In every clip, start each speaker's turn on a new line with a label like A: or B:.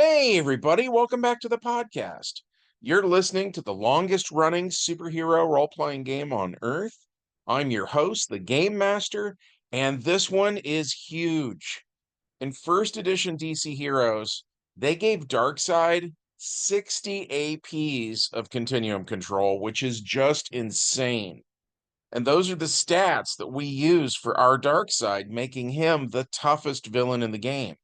A: Hey, everybody, welcome back to the podcast. You're listening to the longest running superhero role playing game on Earth. I'm your host, the Game Master, and this one is huge. In first edition DC Heroes, they gave Darkseid 60 APs of continuum control, which is just insane. And those are the stats that we use for our Darkseid, making him the toughest villain in the game.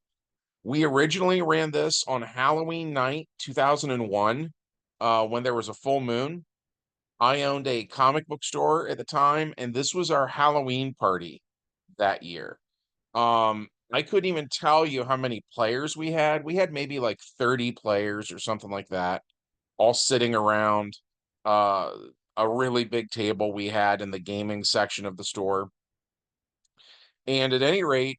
A: We originally ran this on Halloween night 2001 when there was a full moon. I owned a comic book store at the time, and this was our Halloween party that year. I couldn't even tell you how many players we had. We had maybe like 30 players or something like that, all sitting around uh, a really big table we had in the gaming section of the store. And at any rate,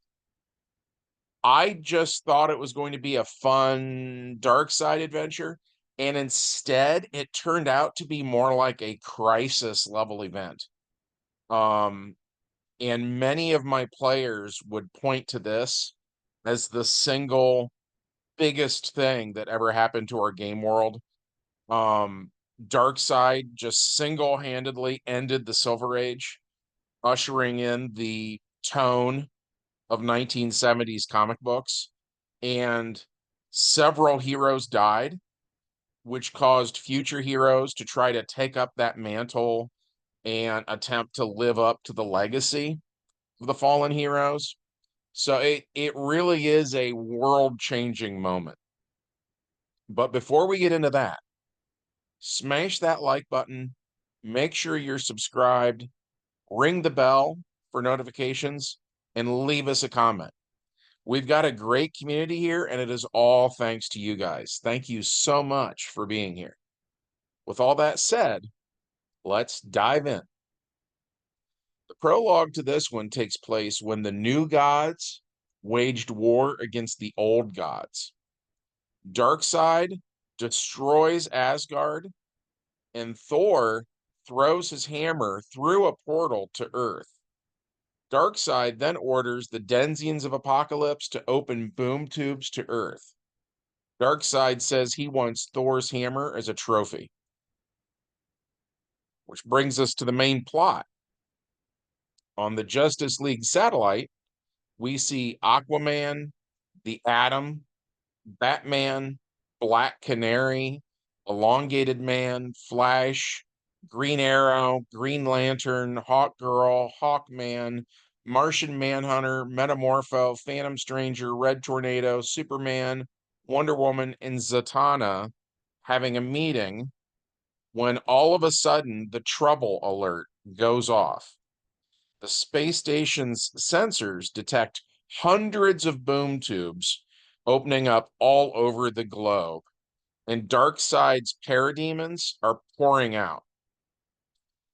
A: I just thought it was going to be a fun dark side adventure, and instead it turned out to be more like a crisis level event. Um, and many of my players would point to this as the single biggest thing that ever happened to our game world. Um, Darkseid just single-handedly ended the Silver Age, ushering in the tone of 1970s comic books, and several heroes died, which caused future heroes to try to take up that mantle and attempt to live up to the legacy of the fallen heroes. So it really is a world-changing moment. But before we get into that, smash that like button, make sure you're subscribed, ring the bell for notifications, and leave us a comment. We've got a great community here, and it is all thanks to you guys. Thank you so much for being here. With all that said, let's dive in. The prologue to this one takes place when the new gods waged war against the old gods. Darkseid destroys Asgard, and Thor throws his hammer through a portal to Earth. Darkseid then orders the Denzians of Apokolips to open boom tubes to Earth. Darkseid says he wants Thor's hammer as a trophy. Which brings us to the main plot. On the Justice League satellite, we see Aquaman, the Atom, Batman, Black Canary, Elongated Man, Flash, Green Arrow, Green Lantern, Hawkgirl, Hawkman, Martian Manhunter, Metamorpho, Phantom Stranger, Red Tornado, Superman, Wonder Woman, and Zatanna having a meeting when all of a sudden the trouble alert goes off. The space station's sensors detect hundreds of boom tubes opening up all over the globe, and Darkseid's parademons are pouring out.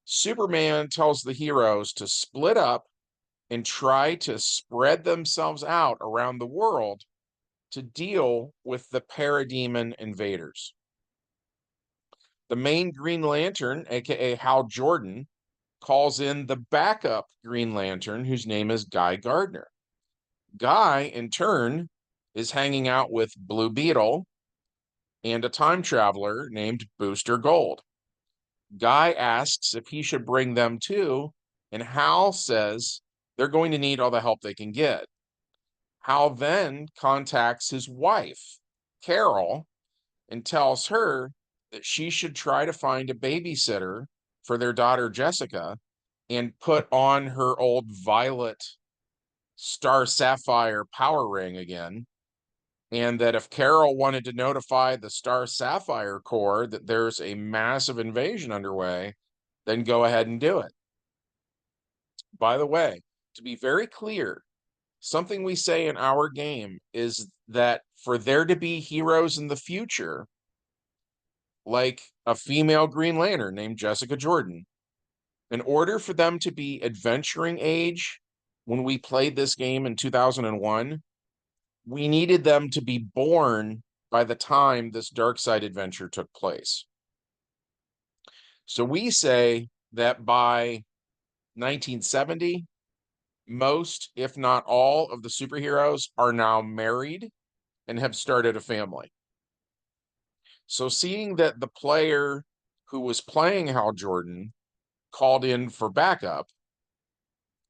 A: Superman tells the heroes to split up and try to spread themselves out around the world to deal with the parademon invaders. The main Green Lantern, aka Hal Jordan, calls in the backup Green Lantern, whose name is Guy Gardner. Guy, in turn, is hanging out with Blue Beetle and a time traveler named Booster Gold. Guy asks if he should bring them too, and Hal says they're going to need all the help they can get. Hal then contacts his wife, Carol, and tells her that she should try to find a babysitter for their daughter Jessica and put on her old violet star sapphire power ring again. And that if Carol wanted to notify the Star Sapphire Corps that there's a massive invasion underway, then go ahead and do it. By the way, to be very clear, something we say in our game is that for there to be heroes in the future, like a female Green Lantern named Jessica Jordan, in order for them to be adventuring age when we played this game in 2001, we needed them to be born by the time this Darkseid adventure took place. So we say that by 1970, most, if not all, of the superheroes are now married and have started a family. So, seeing that the player who was playing Hal Jordan called in for backup,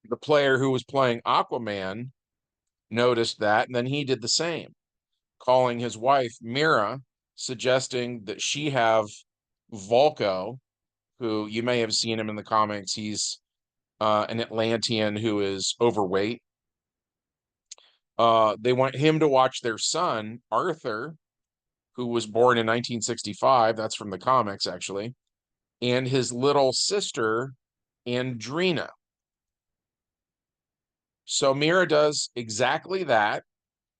A: the player who was playing Aquaman noticed that, and then he did the same, calling his wife Mira, suggesting that she have Volko, who you may have seen him in the comics. He's an Atlantean who is overweight. They want him to watch their son, Arthur, who was born in 1965. That's from the comics, actually, and his little sister, Andrina. So Mira does exactly that,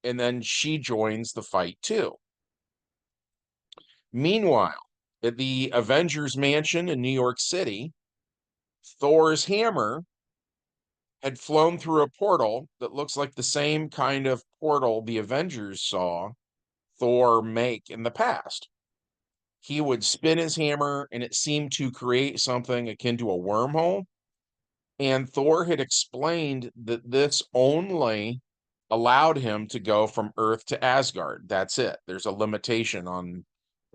A: and then she joins the fight too. Meanwhile, at the Avengers Mansion in New York City, Thor's hammer had flown through a portal that looks like the same kind of portal the Avengers saw Thor make in the past. He would spin his hammer and it seemed to create something akin to a wormhole. And Thor had explained that this only allowed him to go from Earth to Asgard. That's it. There's a limitation on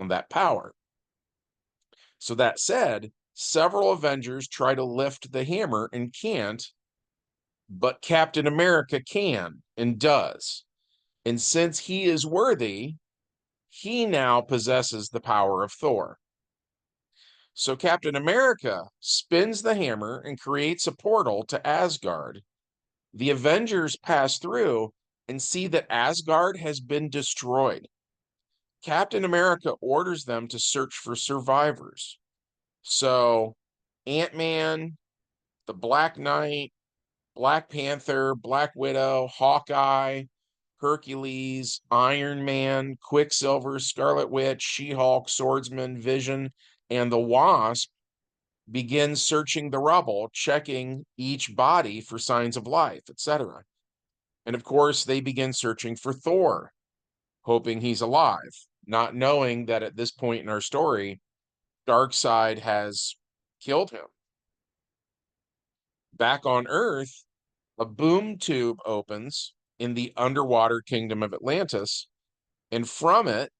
A: that power. So that said, several Avengers try to lift the hammer and can't, but Captain America can and does. And since he is worthy, he now possesses the power of Thor. So Captain America spins the hammer and creates a portal to Asgard. The Avengers pass through and see that Asgard has been destroyed. Captain America orders them to search for survivors. So Ant-Man, the Black Knight, Black Panther, Black Widow, Hawkeye, Hercules, Iron Man, Quicksilver, Scarlet Witch, She-Hulk, Swordsman, Vision, and the Wasp begin searching the rubble, checking each body for signs of life, etc. And of course, they begin searching for Thor, hoping he's alive, not knowing that at this point in our story, Darkseid has killed him. Back on Earth, a boom tube opens in the underwater kingdom of Atlantis, and from it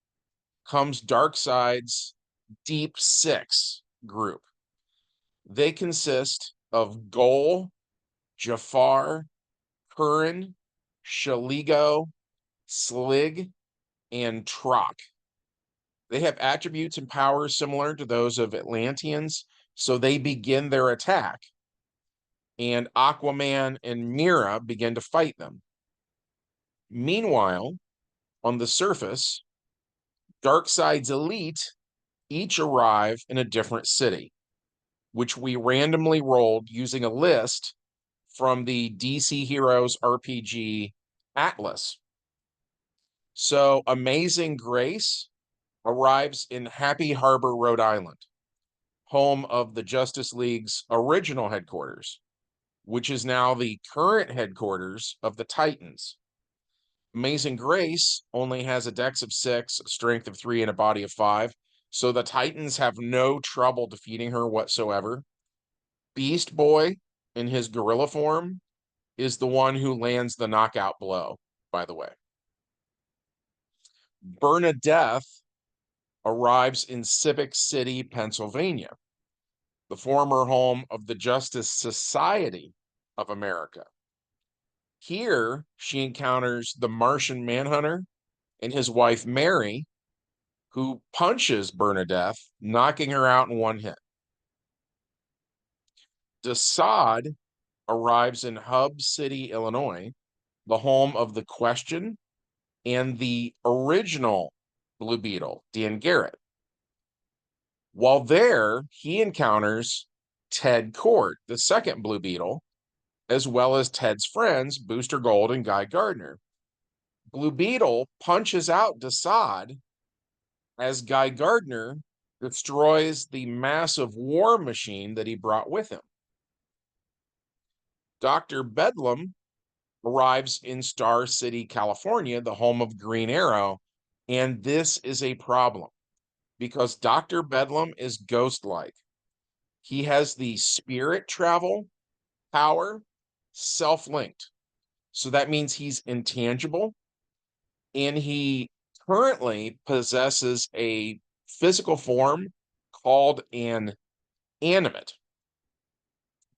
A: comes Darkseid's Deep Six group. They consist of Gol, Jafar, Curran, Shaligo, Slig, and Trock. They have attributes and powers similar to those of Atlanteans, so they begin their attack. And Aquaman and Mira begin to fight them. Meanwhile, on the surface, Darkseid's elite each arrive in a different city, which we randomly rolled using a list from the DC Heroes RPG Atlas. So Amazing Grace arrives in Happy Harbor, Rhode Island, home of the Justice League's original headquarters, which is now the current headquarters of the Titans. Amazing Grace only has a dex of 6, a strength of 3, and a body of 5, so the Titans have no trouble defeating her whatsoever. Beast Boy, in his gorilla form, is the one who lands the knockout blow, by the way. Bernadette arrives in Civic City, Pennsylvania, the former home of the Justice Society of America. Here, she encounters the Martian Manhunter and his wife, Mary, who punches Bernadette, knocking her out in one hit. Darkseid arrives in Hub City, Illinois, the home of the Question and the original Blue Beetle, Dan Garrett. While there, he encounters Ted Kord, the second Blue Beetle, as well as Ted's friends, Booster Gold and Guy Gardner. Blue Beetle punches out Darkseid as Guy Gardner destroys the massive war machine that he brought with him. Dr. Bedlam arrives in Star City, California, the home of Green Arrow, and this is a problem because Dr. Bedlam is ghost-like. He has the spirit travel power self-linked. So that means he's intangible. and he currently possesses a physical form called an animate,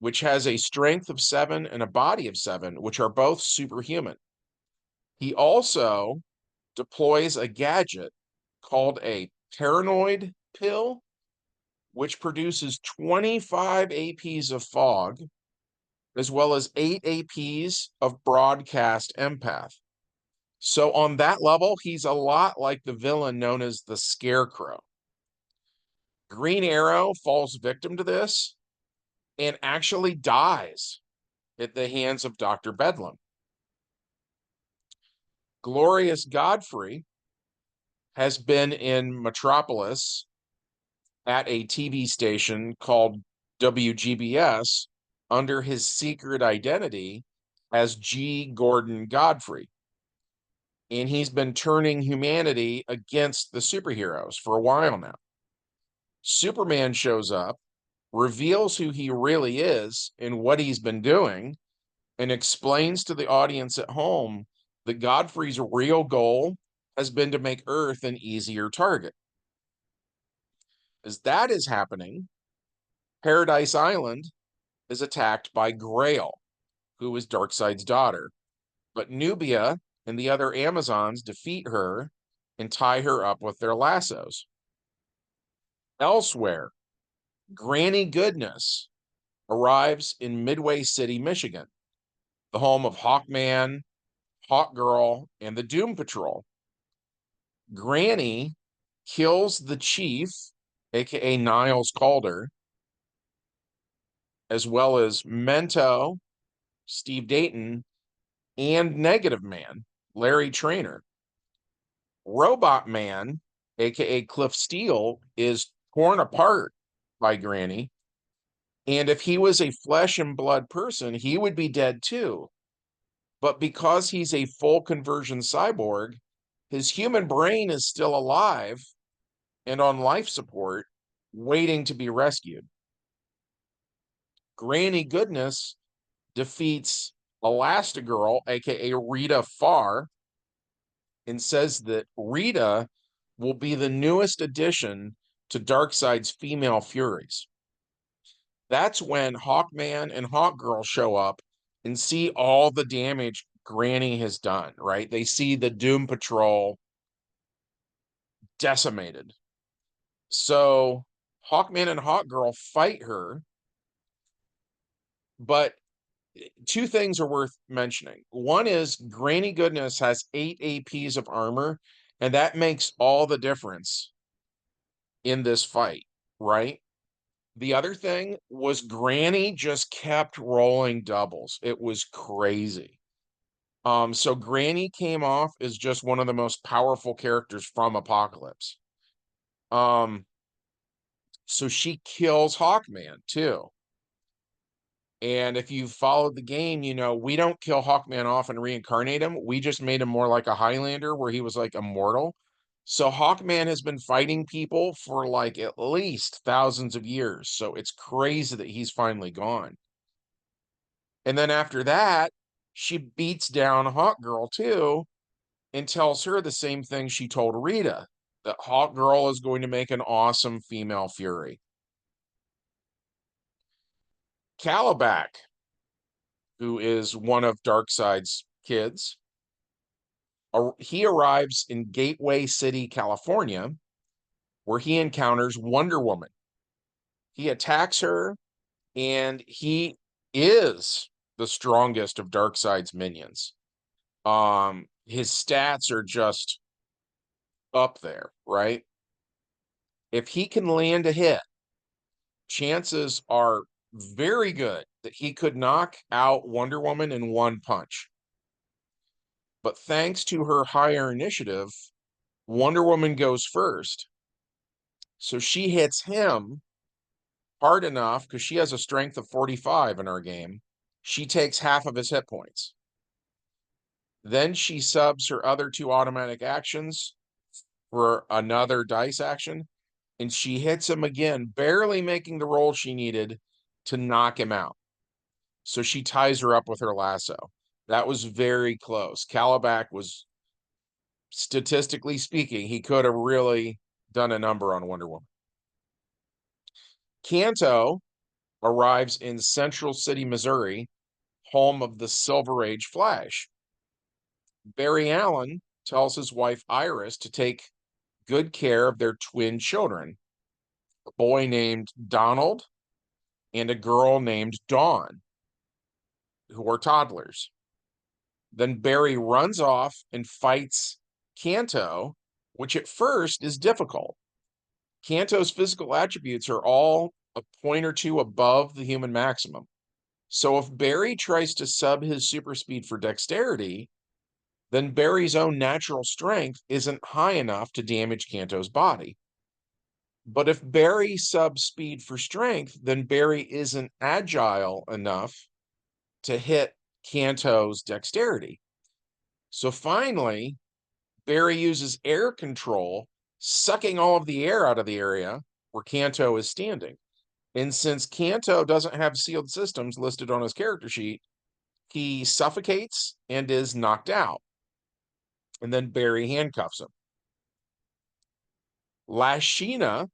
A: which has a strength of 7 and a body of 7, which are both superhuman. He also deploys a gadget called a paranoid pill, which produces 25 APs of fog, as well as 8 APs of broadcast empath. So on that level, he's a lot like the villain known as the Scarecrow. Green Arrow falls victim to this and actually dies at the hands of Dr. Bedlam. Glorious Godfrey has been in Metropolis at a TV station called WGBS under his secret identity as G. Gordon Godfrey. And he's been turning humanity against the superheroes for a while now. Superman shows up, reveals who he really is and what he's been doing, and explains to the audience at home that Godfrey's real goal has been to make Earth an easier target. As that is happening, Paradise Island is attacked by Grail, who is Darkseid's daughter. But Nubia and the other Amazons defeat her and tie her up with their lassos. Elsewhere, Granny Goodness arrives in Midway City, Michigan, the home of Hawkman, Hawkgirl, and the Doom Patrol. Granny kills the chief, aka Niles Calder, as well as Mento, Steve Dayton, and Negative Man, Larry Trainer. Robot Man, aka Cliff Steele, is torn apart by Granny. And if he was a flesh and blood person, he would be dead too. But because he's a full conversion cyborg, his human brain is still alive and on life support, waiting to be rescued. Granny Goodness defeats Elastigirl, aka Rita Farr, and says that Rita will be the newest addition to Darkseid's female Furies. That's when Hawkman and Hawkgirl show up and see all the damage Granny has done, right? They see the Doom Patrol decimated. So Hawkman and Hawkgirl fight her, but two things are worth mentioning. One is Granny Goodness has 8 APs of armor, and that makes all the difference in this fight, right? The other thing was Granny just kept rolling doubles. It was crazy. So Granny came off as just one of the most powerful characters from Apokolips. So she kills Hawkman too. And if you followed the game, you know, we don't kill Hawkman off and reincarnate him. We just made him more like a Highlander where he was like immortal. So Hawkman has been fighting people for like at least thousands of years. So it's crazy that he's finally gone. And then after that, she beats down Hawkgirl too and tells her the same thing she told Rita, that Hawkgirl is going to make an awesome female Fury. Calabac, who is one of Darkseid's kids, he arrives in Gateway City, California, where he encounters Wonder Woman. He attacks her, and he is the strongest of Darkseid's minions. His stats are just up there, right? If he can land a hit, chances are very good that he could knock out Wonder Woman in one punch. But thanks to her higher initiative, Wonder Woman goes first. So she hits him hard enough because she has a strength of 45 in our game. She takes half of his hit points. Then she subs her other 2 automatic actions for another dice action, and she hits him again, barely making the roll she needed to knock him out. So she ties her up with her lasso. That was very close. Calabac was statistically speaking, he could have really done a number on Wonder Woman. Kanto arrives in Central City, Missouri, home of the Silver Age Flash. Barry Allen tells his wife Iris to take good care of their twin children, a boy named Donald and a girl named Dawn, who are toddlers. Then Barry runs off and fights Kanto, which at first is difficult. Kanto's physical attributes are all a point or two above the human maximum. So if Barry tries to sub his super speed for dexterity, then Barry's own natural strength isn't high enough to damage Kanto's body. But if Barry subs speed for strength, then Barry isn't agile enough to hit Kanto's dexterity. So finally, Barry uses air control, sucking all of the air out of the area where Kanto is standing. And since Kanto doesn't have sealed systems listed on his character sheet, he suffocates and is knocked out. And then Barry handcuffs him. Lashina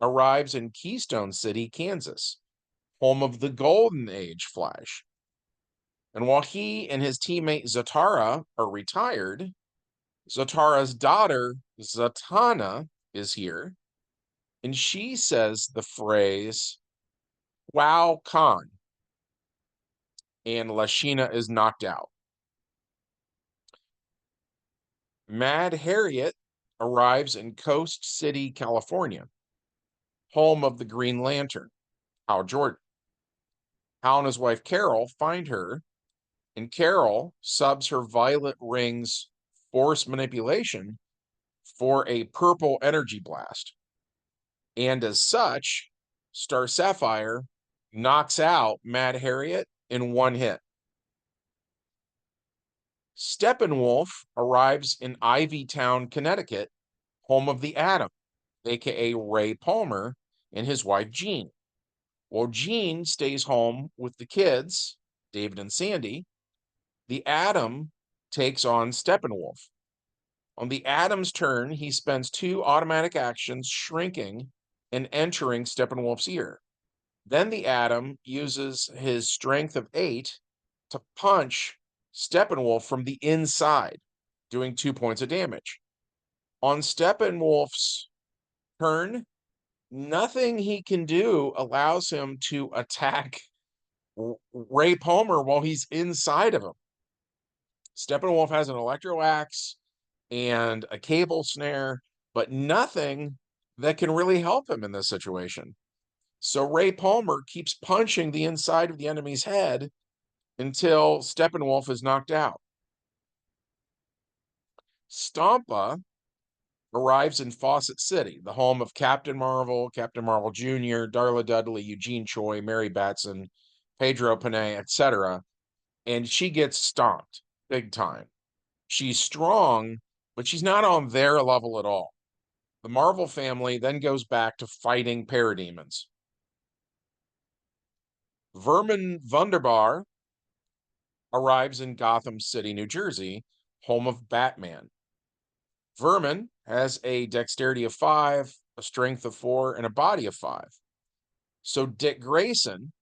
A: arrives in Keystone City, Kansas, home of the Golden Age Flash. And while he and his teammate Zatara are retired, Zatara's daughter, Zatanna, is here, and she says the phrase, "Wow, Khan," and Lashina is knocked out. Mad Harriet arrives in Coast City, California, home of the Green Lantern, Hal Jordan. Hal and his wife Carol find her, and Carol subs her Violet Ring's force manipulation for a purple energy blast. And as such, Star Sapphire knocks out Mad Harriet in one hit. Steppenwolf arrives in Ivytown, Connecticut, home of the Atom, aka Ray Palmer, and his wife Jean. While Jean stays home with the kids, David and Sandy, the Atom takes on Steppenwolf. On the Atom's turn, he spends 2 automatic actions shrinking and entering Steppenwolf's ear. Then the Atom uses his strength of 8 to punch Steppenwolf from the inside, doing 2 points of damage. On Steppenwolf's turn, nothing he can do allows him to attack Ray Palmer while he's inside of him. Steppenwolf has an electro axe and a cable snare, but nothing that can really help him in this situation. So Ray Palmer keeps punching the inside of the enemy's head until Steppenwolf is knocked out. Stompa arrives in Fawcett City, the home of Captain Marvel Jr., Darla Dudley, Eugene Choi, Mary Batson, Pedro Panay, etc. And she gets stomped big time. She's strong, but she's not on their level at all. The Marvel family then goes back to fighting parademons. Vermin Wunderbar arrives in Gotham City, New Jersey, home of Batman. Vermin has a dexterity of 5, a strength of 4, and a body of 5. So Dick Grayson,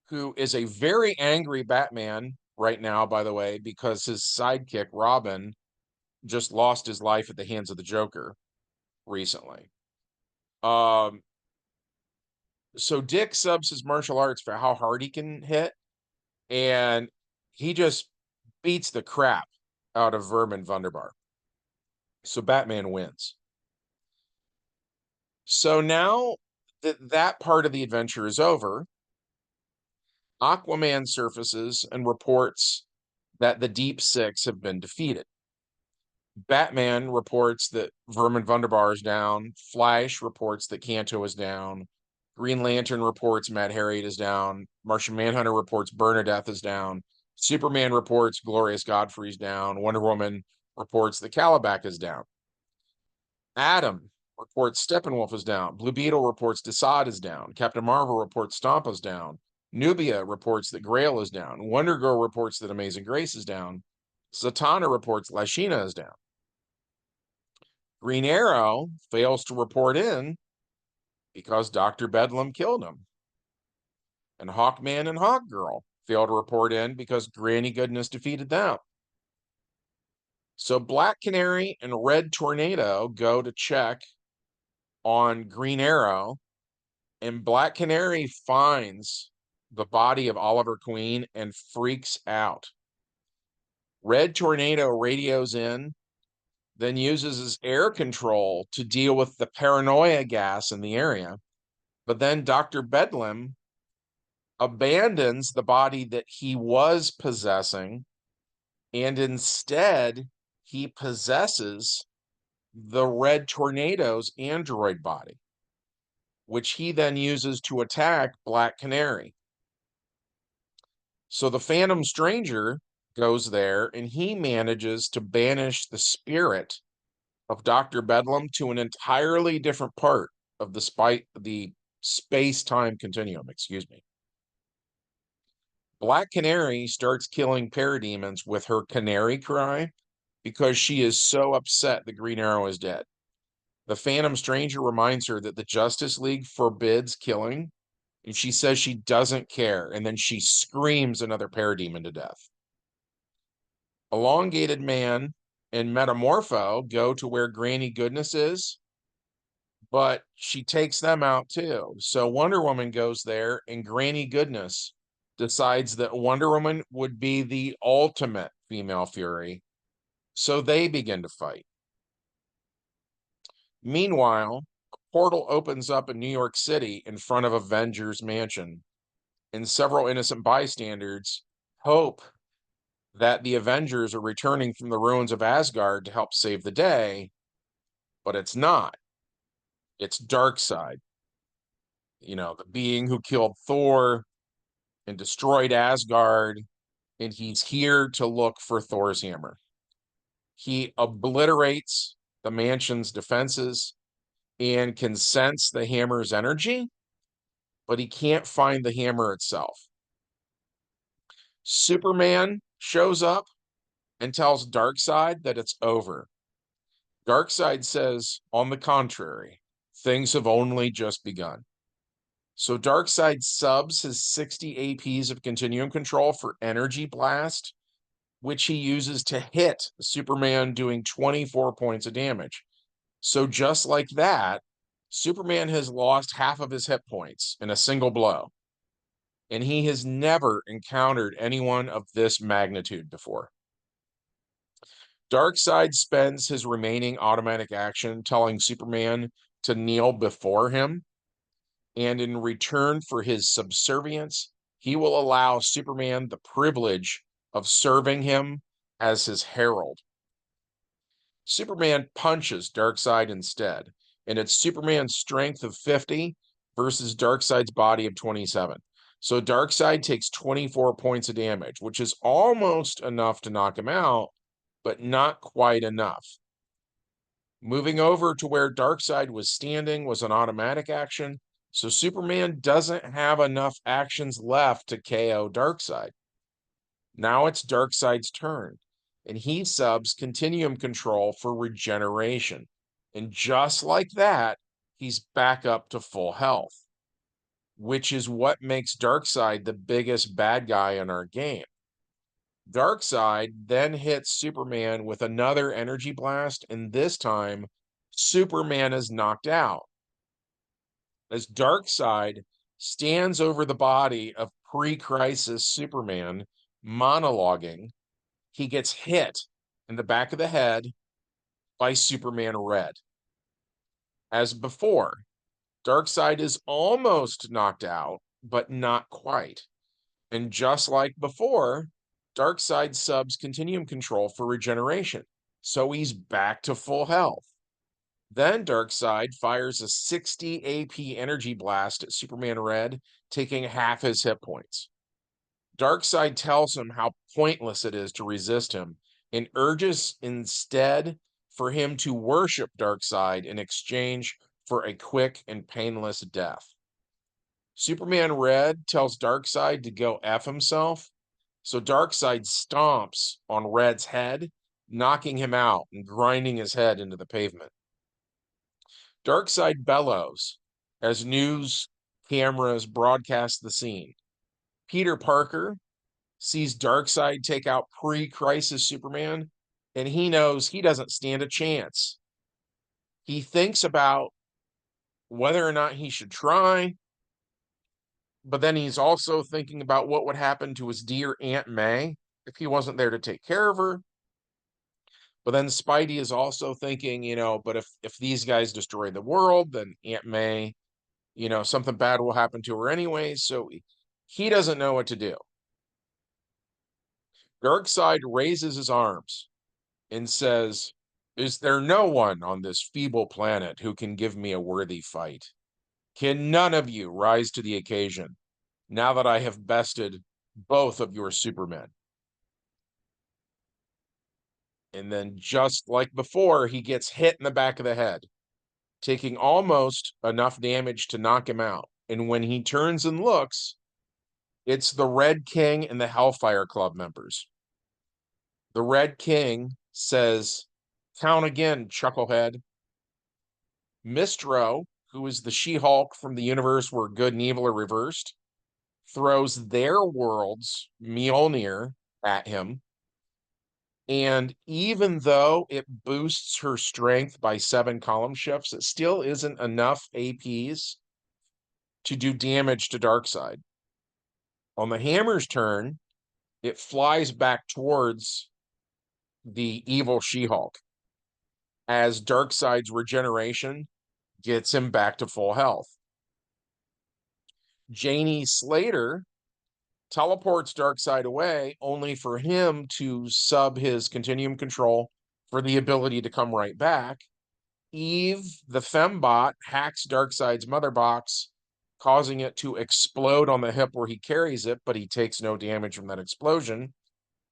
A: who is a very angry Batman right now, by the way, because his sidekick, Robin, just lost his life at the hands of the Joker recently. So Dick subs his martial arts for how hard he can hit, and he just beats the crap out of Vermin Wunderbar. So Batman wins. So now that that part of the adventure is over, Aquaman surfaces and reports that the Deep Six have been defeated. Batman reports that Vermin Wunderbar is down. Flash reports that Kanto is down. Green Lantern reports Mad Harriet is down. Martian Manhunter reports Bernadette is down. Superman reports Glorious Godfrey's down. Wonder Woman reports that Calabac is down. Atom reports Steppenwolf is down. Blue Beetle reports Desaad is down. Captain Marvel reports Stompa's down. Nubia reports that Grail is down. Wonder Girl reports that Amazing Grace is down. Zatanna reports Lashina is down. Green Arrow fails to report in because Dr. Bedlam killed him. And Hawkman and Hawkgirl fail to report in because Granny Goodness defeated them. So Black Canary and Red Tornado go to check on Green Arrow, and Black Canary finds the body of Oliver Queen and freaks out. Red Tornado radios in, then uses his air control to deal with the paranoia gas in the area. But then Dr. Bedlam abandons the body that he was possessing, and instead he possesses the Red Tornado's android body, which he then uses to attack Black Canary. So the Phantom Stranger goes there and he manages to banish the spirit of Dr. Bedlam to an entirely different part of the space-time continuum, excuse me. Black Canary starts killing parademons with her canary cry because she is so upset that Green Arrow is dead. The Phantom Stranger reminds her that the Justice League forbids killing, and she says she doesn't care, and then she screams another parademon to death. Elongated Man and Metamorpho go to where Granny Goodness is, but she takes them out too. So Wonder Woman goes there, and Granny Goodness decides that Wonder Woman would be the ultimate female Fury. So they begin to fight. Meanwhile, a portal opens up in New York City in front of Avengers Mansion, and several innocent bystanders hope that the Avengers are returning from the ruins of Asgard to help save the day, but it's not. It's Darkseid, the being who killed Thor and destroyed Asgard, and he's here to look for Thor's hammer. He obliterates the mansion's defenses and can sense the hammer's energy, but he can't find the hammer itself. Superman shows up and tells Darkseid that it's over. Darkseid says, on the contrary, things have only just begun. So Darkseid subs his 60 APs of Continuum Control for Energy Blast, which he uses to hit Superman, doing 24 points of damage. So just like that, Superman has lost half of his hit points in a single blow. And he has never encountered anyone of this magnitude before. Darkseid spends his remaining automatic action telling Superman to kneel before him, and in return for his subservience, he will allow Superman the privilege of serving him as his herald. Superman punches Darkseid instead, and it's Superman's strength of 50 versus Darkseid's body of 27. So Darkseid takes 24 points of damage, which is almost enough to knock him out, but not quite enough. Moving over to where Darkseid was standing was an automatic action, so Superman doesn't have enough actions left to KO Darkseid. Now it's Darkseid's turn, and he subs Continuum Control for regeneration. And just like that, he's back up to full health, which is what makes Darkseid the biggest bad guy in our game. Darkseid then hits Superman with another energy blast, and this time, Superman is knocked out. As Darkseid stands over the body of pre-crisis Superman, monologuing, he gets hit in the back of the head by Superman Red. As before, Darkseid is almost knocked out, but not quite. And just like before, Darkseid subs Continuum Control for regeneration, so he's back to full health. Then Darkseid fires a 60 AP energy blast at Superman Red, taking half his hit points. Darkseid tells him how pointless it is to resist him and urges instead for him to worship Darkseid in exchange for a quick and painless death. Superman Red tells Darkseid to go F himself, So Darkseid stomps on Red's head, knocking him out and grinding his head into the pavement. Darkseid bellows as news cameras broadcast the scene. Peter Parker sees Darkseid take out pre-crisis Superman, and he knows he doesn't stand a chance. He thinks about whether or not he should try, but then he's also thinking about what would happen to his dear Aunt May if he wasn't there to take care of her. But then Spidey is also thinking, but if these guys destroy the world, then Aunt May, something bad will happen to her anyway. So he doesn't know what to do. Darkseid raises his arms and says, "Is there no one on this feeble planet who can give me a worthy fight? Can none of you rise to the occasion now that I have bested both of your Supermen?" And then, just like before, he gets hit in the back of the head, taking almost enough damage to knock him out. And when he turns and looks, it's the Red King and the Hellfire Club members. The Red King says, "Count again, chucklehead." Mistro, who is the She-Hulk from the universe where good and evil are reversed, throws their world's Mjolnir at him. And even though it boosts her strength by 7 column shifts, it still isn't enough APs to do damage to Darkseid. On the hammer's turn, it flies back towards the evil She-Hulk as Darkseid's regeneration gets him back to full health. Janie Slater teleports Darkseid away, only for him to sub his continuum control for the ability to come right back. Eve, the fembot, hacks Darkseid's mother box, causing it to explode on the hip where he carries it, but he takes no damage from that explosion.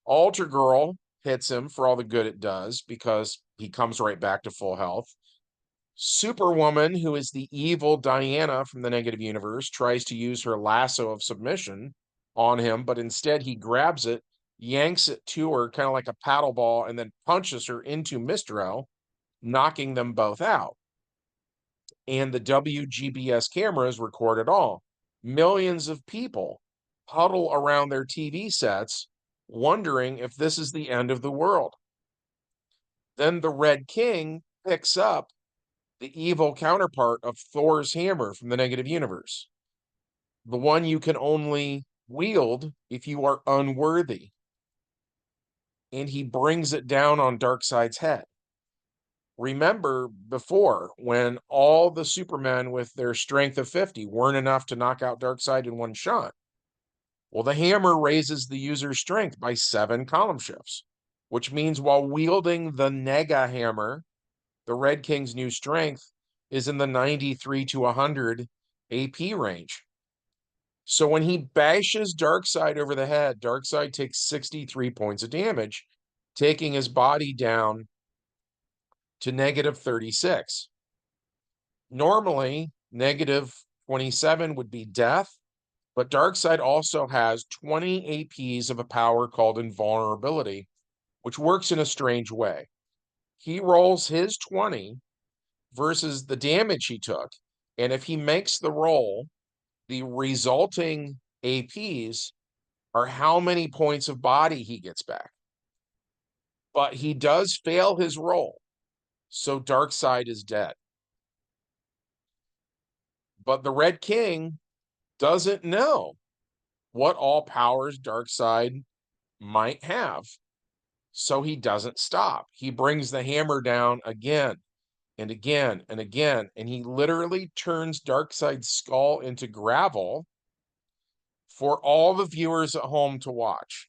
A: Alter Girl hits him for all the good it does because he comes right back to full health. Superwoman, who is the evil Diana from the negative universe, tries to use her lasso of submission on him, but instead he grabs it, yanks it to her, kind of like a paddle ball, and then punches her into Mistro, knocking them both out. And the WGBS cameras record it all. Millions of people huddle around their TV sets, wondering if this is the end of the world. Then the Red King picks up the evil counterpart of Thor's hammer from the negative universe, the one you can only wield if you are unworthy. And he brings it down on Darkseid's head. Remember before when all the Supermen with their strength of 50 weren't enough to knock out Darkseid in one shot? Well, the hammer raises the user's strength by 7 column shifts, which means while wielding the Nega hammer, the Red King's new strength is in the 93 to 100 AP range. So when he bashes Darkseid over the head, Darkseid takes 63 points of damage, taking his body down to negative 36. Normally, negative 27 would be death, but Darkseid also has 20 APs of a power called invulnerability, which works in a strange way. He rolls his 20 versus the damage he took, and if he makes the roll, the resulting APs are how many points of body he gets back. But he does fail his roll, so Darkseid is dead. But the Red King doesn't know what all powers Darkseid might have, so he doesn't stop. He brings the hammer down again and again and again, and he literally turns Darkseid's skull into gravel for all the viewers at home to watch.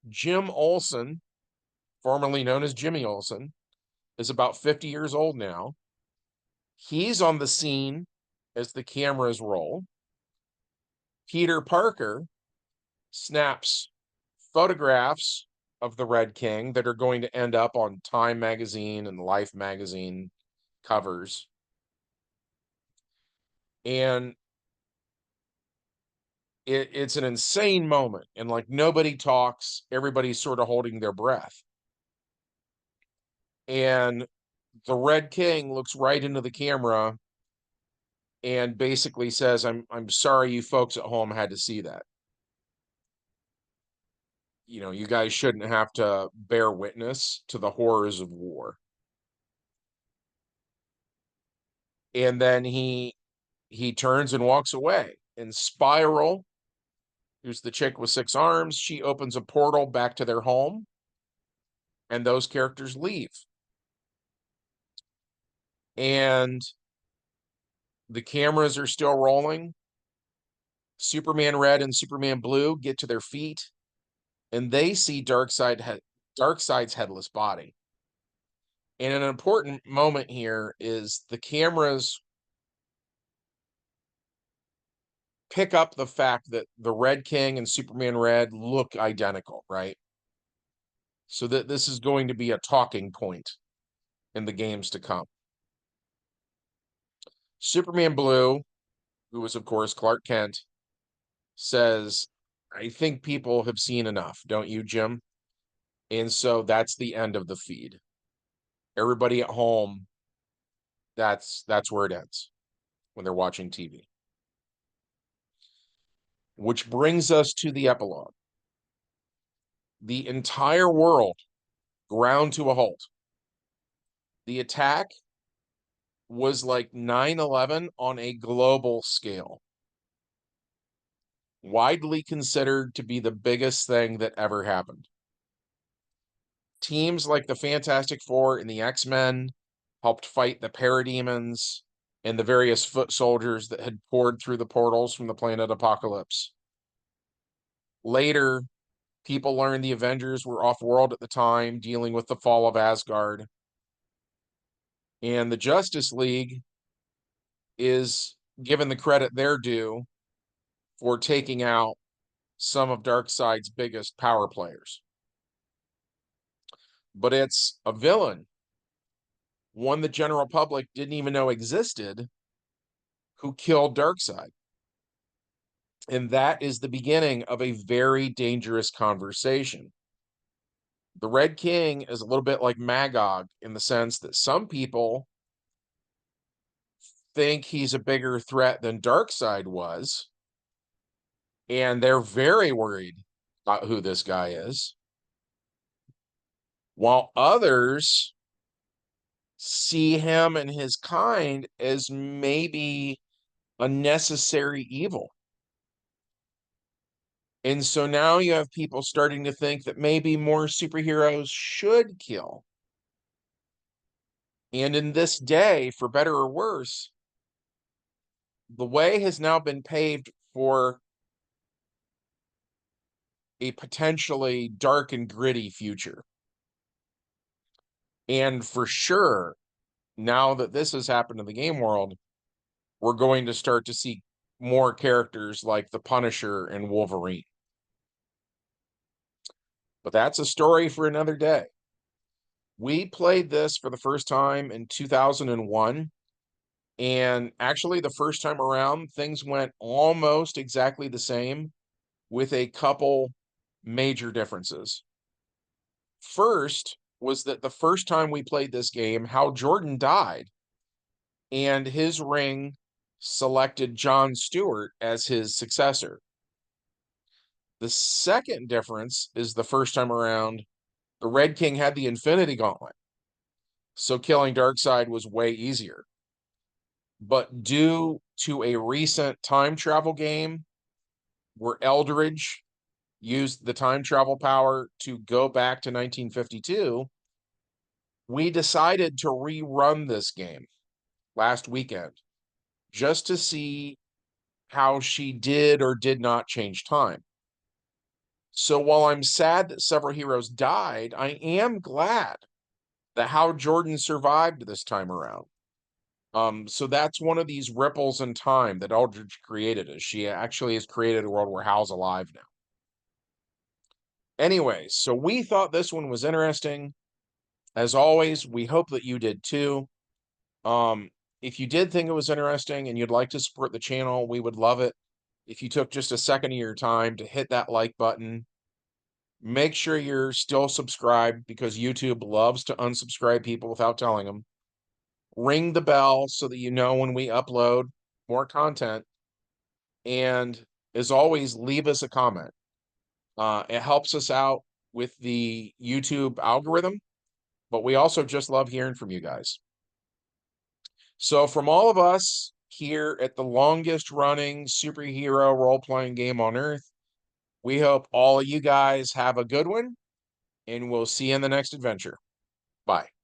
A: Jim Olsen, formerly known as Jimmy Olsen, is about 50 years old now. He's on the scene as the cameras roll. Peter Parker snaps photographs of the Red King that are going to end up on Time magazine and Life magazine covers. And it's an insane moment, and like nobody talks, everybody's sort of holding their breath. And the Red King looks right into the camera and basically says, I'm sorry you folks at home had to see that. You know, you guys shouldn't have to bear witness to the horrors of war. And then he turns and walks away. And Spiral, who's the chick with 6 arms, she opens a portal back to their home, and those characters leave. And the cameras are still rolling. Superman Red and Superman Blue get to their feet, and they see Darkseid's headless body. And an important moment here is the cameras pick up the fact that the Red King and Superman Red look identical, right? So that this is going to be a talking point in the games to come. Superman Blue, who is, of course, Clark Kent, says, I think people have seen enough, don't you, Jim? And so that's the end of the feed. Everybody at home, that's where it ends when they're watching TV. Which brings us to the epilogue. The entire world ground to a halt. The attack was like 9/11 on a global scale. Widely considered to be the biggest thing that ever happened. Teams like the Fantastic Four and the X-Men helped fight the parademons and the various foot soldiers that had poured through the portals from the planet Apokolips. Later, people learned the Avengers were off-world at the time, dealing with the fall of Asgard. And the Justice League is given the credit they're due for taking out some of Darkseid's biggest power players. But it's a villain, one the general public didn't even know existed, who killed Darkseid. And that is the beginning of a very dangerous conversation. The Red King is a little bit like Magog in the sense that some people think he's a bigger threat than Darkseid was, and they're very worried about who this guy is, while others see him and his kind as maybe a necessary evil. And so now you have people starting to think that maybe more superheroes should kill. And in this day, for better or worse, the way has now been paved for a potentially dark and gritty future. And for sure, now that this has happened in the game world, we're going to start to see more characters like the Punisher and Wolverine. But that's a story for another day. We played this for the first time in 2001. And actually, the first time around, things went almost exactly the same with a couple major differences. First was that the first time we played this game, Hal Jordan died, and his ring selected Jon Stewart as his successor. The second difference is the first time around, the Red King had the Infinity Gauntlet, so killing Darkseid was way easier. But due to a recent time travel game where Eldridge used the time travel power to go back to 1952, we decided to rerun this game last weekend just to see how she did or did not change time. So while I'm sad that several heroes died, I am glad that Hal Jordan survived this time around. So that's one of these ripples in time that Eldridge created, is she actually has created a world where Hal's alive now. Anyways, so we thought this one was interesting. As always, we hope that you did too. If you did think it was interesting and you'd like to support the channel, we would love it. if you took just a second of your time to hit that like button. Make sure you're still subscribed because YouTube loves to unsubscribe people without telling them. Ring the bell so that you know when we upload more content. And as always, leave us a comment. It helps us out with the YouTube algorithm, but we also just love hearing from you guys. So from all of us here at the longest running superhero role-playing game on Earth, we hope all of you guys have a good one, and we'll see you in the next adventure. Bye.